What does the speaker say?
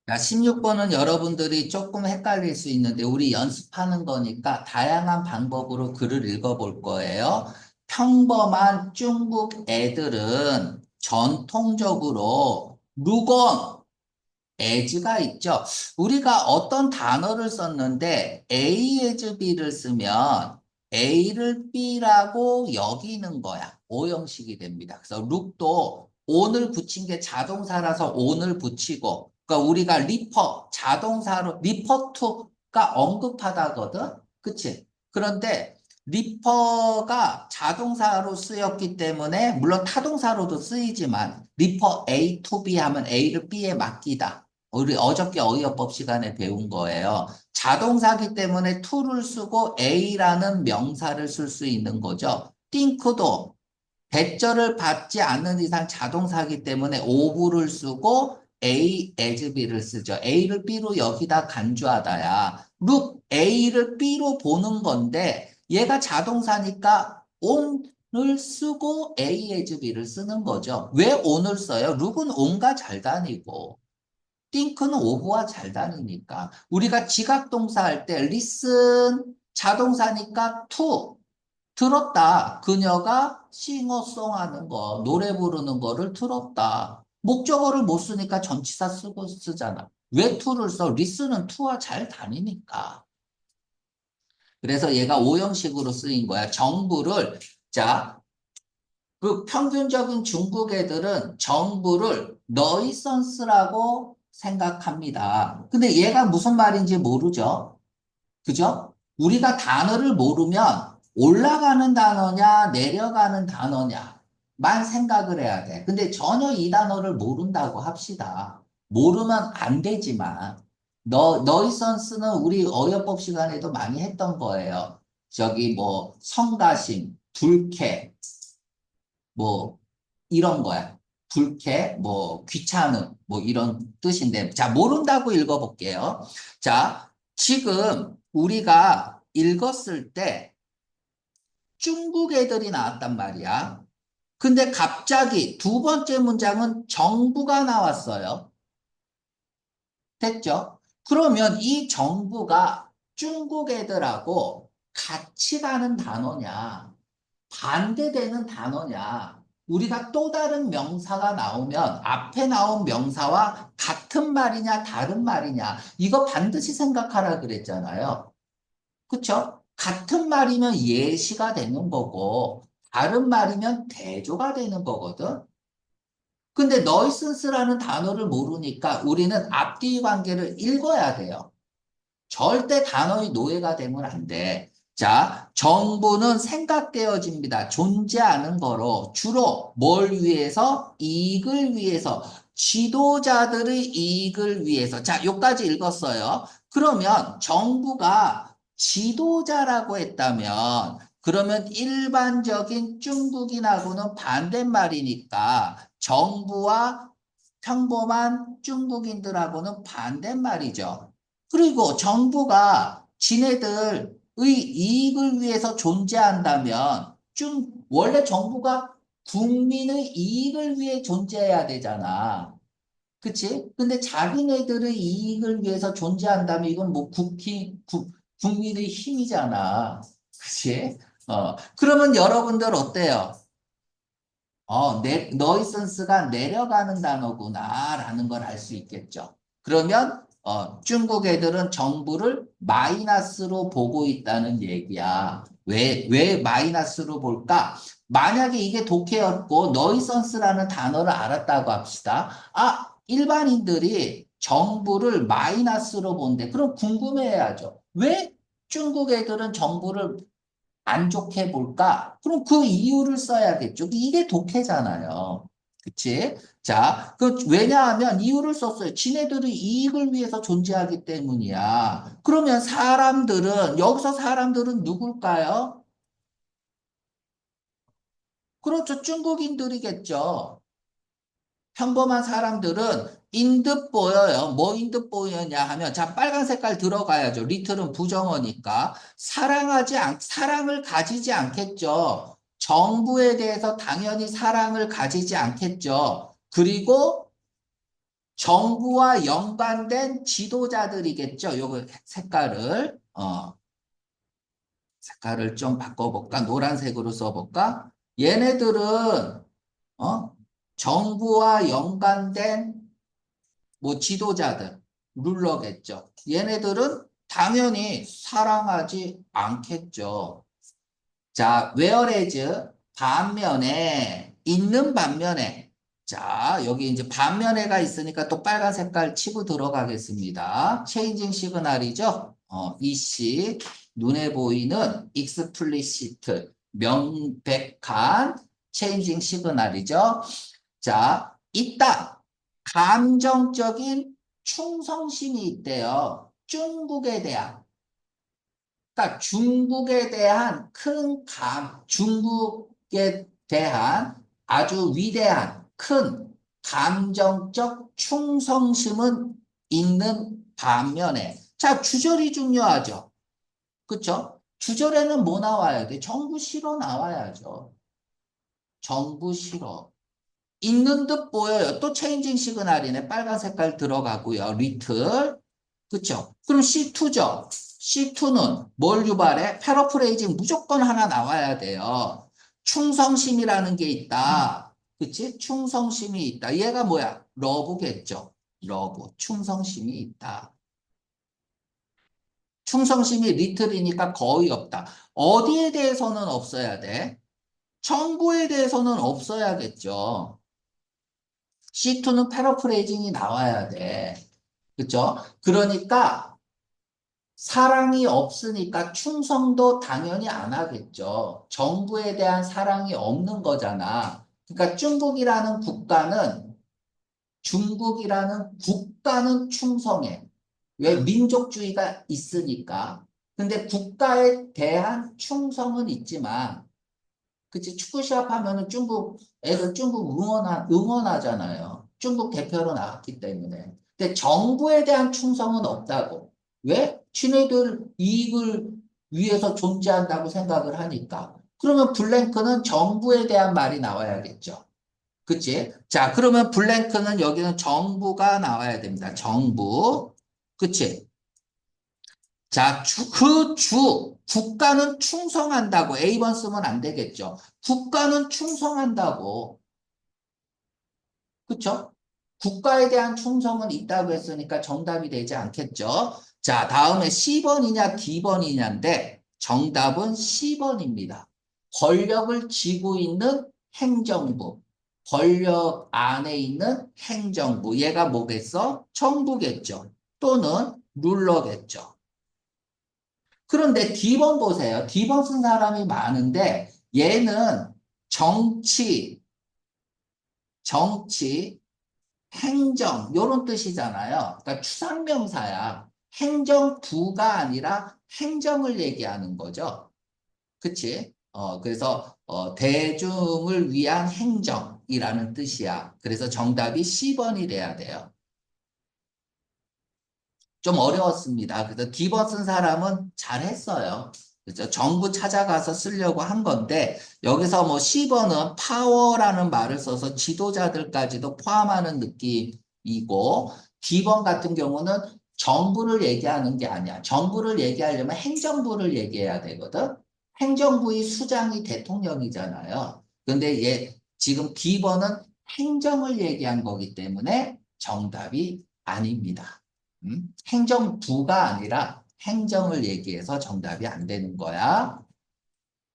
자, 16번은 여러분들이 조금 헷갈릴 수 있는데 우리 연습하는 거니까 다양한 방법으로 글을 읽어볼 거예요. 평범한 중국 애들은 전통적으로 루건, as가 있죠. 우리가 어떤 단어를 썼는데 A as B를 쓰면 A를 B라고 여기는 거야. 오형식이 됩니다. 그래서 룩도 on을 붙인 게 자동사라서 on을 붙이고, 그러니까 우리가 리퍼, 자동사로 리퍼 to가 언급하다거든. 그치? 그런데 리퍼가 자동사로 쓰였기 때문에 물론 타동사로도 쓰이지만 리퍼 A to B 하면 A를 B에 맡기다. 우리 어저께 어휘어법 시간에 배운 거예요. 자동사기 때문에 to를 쓰고 A라는 명사를 쓸 수 있는 거죠. think도 대절을 받지 않는 이상 자동사기 때문에 ove를 쓰고 A as B를 쓰죠. A를 B로 여기다 간주하다야. look, A를 B로 보는 건데 얘가 자동사니까 on을 쓰고 A as B를 쓰는 거죠. 왜 on을 써요? look은 on과 잘 다니고 think는 ove와 잘 다니니까. 우리가 지각동사 할 때 listen 자동사니까 to 들었다. 그녀가 싱어송 하는 거, 노래 부르는 거를 들었다. 목적어를 못 쓰니까 전치사 쓰고 쓰잖아. 왜 to를 써? listen은 to와 잘 다니니까. 그래서 얘가 오형식으로 쓰인 거야. 정부를, 자, 그 평균적인 중국 애들은 정부를 너이선스라고 생각합니다. 근데 얘가 무슨 말인지 모르죠? 그죠? 우리가 단어를 모르면 올라가는 단어냐, 내려가는 단어냐만 생각을 해야 돼. 근데 전혀 이 단어를 모른다고 합시다. 모르면 안 되지만, 너이선스는 우리 어여법 시간에도 많이 했던 거예요. 저기 뭐, 성가심, 불쾌, 뭐, 이런 거야. 불쾌, 뭐, 귀찮음, 뭐, 이런 뜻인데. 자, 모른다고 읽어볼게요. 자, 지금 우리가 읽었을 때 중국 애들이 나왔단 말이야. 근데 갑자기 두 번째 문장은 정부가 나왔어요. 됐죠? 그러면 이 정부가 중국 애들하고 같이 가는 단어냐? 반대되는 단어냐. 우리가 또 다른 명사가 나오면 앞에 나온 명사와 같은 말이냐, 다른 말이냐. 이거 반드시 생각하라 그랬잖아요. 그쵸? 같은 말이면 예시가 되는 거고, 다른 말이면 대조가 되는 거거든. 근데 너이슨스라는 단어를 모르니까 우리는 앞뒤 관계를 읽어야 돼요. 절대 단어의 노예가 되면 안 돼. 자, 정부는 생각되어집니다. 존재하는 거로 주로 뭘 위해서? 이익을 위해서. 지도자들의 이익을 위해서. 자, 여기까지 읽었어요. 그러면 정부가 지도자라고 했다면 그러면 일반적인 중국인하고는 반대말이니까 정부와 평범한 중국인들하고는 반대말이죠. 그리고 정부가 지네들의 이익을 위해서 존재한다면 원래 정부가 국민의 이익을 위해 존재해야 되잖아. 그치? 근데 자기네들의 이익을 위해서 존재한다면 이건 뭐 국민의 힘이잖아. 그치? 그러면 여러분들 어때요? 너이선스가 내려가는 단어구나라는 걸 알 수 있겠죠. 그러면 중국 애들은 정부를 마이너스로 보고 있다는 얘기야. 왜 마이너스로 볼까? 만약에 이게 독해였고 너이선스라는 단어를 알았다고 합시다. 아, 일반인들이 정부를 마이너스로 본대. 그럼 궁금해야죠. 왜 중국 애들은 정부를 안 좋게 볼까? 그럼 그 이유를 써야겠죠. 이게 독해잖아요. 그치? 자, 왜냐하면 이유를 썼어요. 지네들의 이익을 위해서 존재하기 때문이야. 그러면 여기서 사람들은 누굴까요? 그렇죠. 중국인들이겠죠. 평범한 사람들은 인듯 보여요. 뭐 인듯 보이냐 하면, 자, 빨간 색깔 들어가야죠. 리틀은 부정어니까. 사랑을 가지지 않겠죠. 정부에 대해서 당연히 사랑을 가지지 않겠죠. 그리고 정부와 연관된 지도자들이겠죠. 요거 색깔을 좀 바꿔볼까? 노란색으로 써볼까? 얘네들은, 어? 정부와 연관된 뭐 지도자들, 룰러겠죠. 얘네들은 당연히 사랑하지 않겠죠. 자, whereas 있는 반면에, 자, 여기 이제 반면에가 있으니까 또 빨간 색깔 치고 들어가겠습니다. 체인징 시그널이죠. 이씨, 눈에 보이는 explicit, 명백한 체인징 시그널이죠. 자, 있다. 감정적인 충성심이 있대요. 중국에 대한. 그러니까 중국에 대한 중국에 대한 아주 위대한 큰 감정적 충성심은 있는 반면에, 자, 주절이 중요하죠. 그쵸? 주절에는 뭐 나와야 돼? 정부 싫어 나와야죠. 정부 싫어. 있는 듯 보여요. 또 체인징 시그널이네. 빨간 색깔 들어가고요. 리틀. 그쵸? 그럼 C2죠. C2는 뭘 유발해? 패러프레이징 무조건 하나 나와야 돼요. 충성심이라는 게 있다. 그치? 충성심이 있다. 얘가 뭐야? 러브겠죠. 러브. 충성심이 있다. 충성심이 리틀이니까 거의 없다. 어디에 대해서는 없어야 돼? 정부에 대해서는 없어야겠죠. C2는 패러프레이징이 나와야 돼. 그쵸? 그러니까 사랑이 없으니까 충성도 당연히 안 하겠죠. 정부에 대한 사랑이 없는 거잖아. 그러니까 중국이라는 국가는 충성해. 왜? 민족주의가 있으니까. 근데 국가에 대한 충성은 있지만, 그치? 축구 시합 하면은 애들 중국 응원하잖아요. 중국 대표로 나왔기 때문에. 근데 정부에 대한 충성은 없다고. 왜? 지네들 이익을 위해서 존재한다고 생각을 하니까. 그러면 블랭크는 정부에 대한 말이 나와야겠죠. 그치? 자, 그러면 블랭크는 여기는 정부가 나와야 됩니다. 정부. 그치? 자, 국가는 충성한다고. A번 쓰면 안 되겠죠. 국가는 충성한다고. 그쵸? 국가에 대한 충성은 있다고 했으니까 정답이 되지 않겠죠. 자, 다음에 C번이냐 D번이냐인데 정답은 C번입니다. 권력을 쥐고 있는 행정부. 권력 안에 있는 행정부. 얘가 뭐겠어? 정부겠죠. 또는 룰러겠죠. 그런데 D번 보세요. D번 쓴 사람이 많은데 얘는 정치, 정치, 행정 이런 뜻이잖아요. 그러니까 추상명사야. 행정부가 아니라 행정을 얘기하는 거죠. 그치? 그래서 대중을 위한 행정이라는 뜻이야. 그래서 정답이 C번이 돼야 돼요. 좀 어려웠습니다. 그래서 D번 쓴 사람은 잘했어요. 그죠? 정부 찾아가서 쓰려고 한 건데, 여기서 뭐 C번은 파워라는 말을 써서 지도자들까지도 포함하는 느낌이고, D번 같은 경우는 정부를 얘기하는 게 아니야. 정부를 얘기하려면 행정부를 얘기해야 되거든. 행정부의 수장이 대통령이잖아요. 근데 지금 D번은 행정을 얘기한 거기 때문에 정답이 아닙니다. 행정부가 아니라 행정을 얘기해서 정답이 안 되는 거야.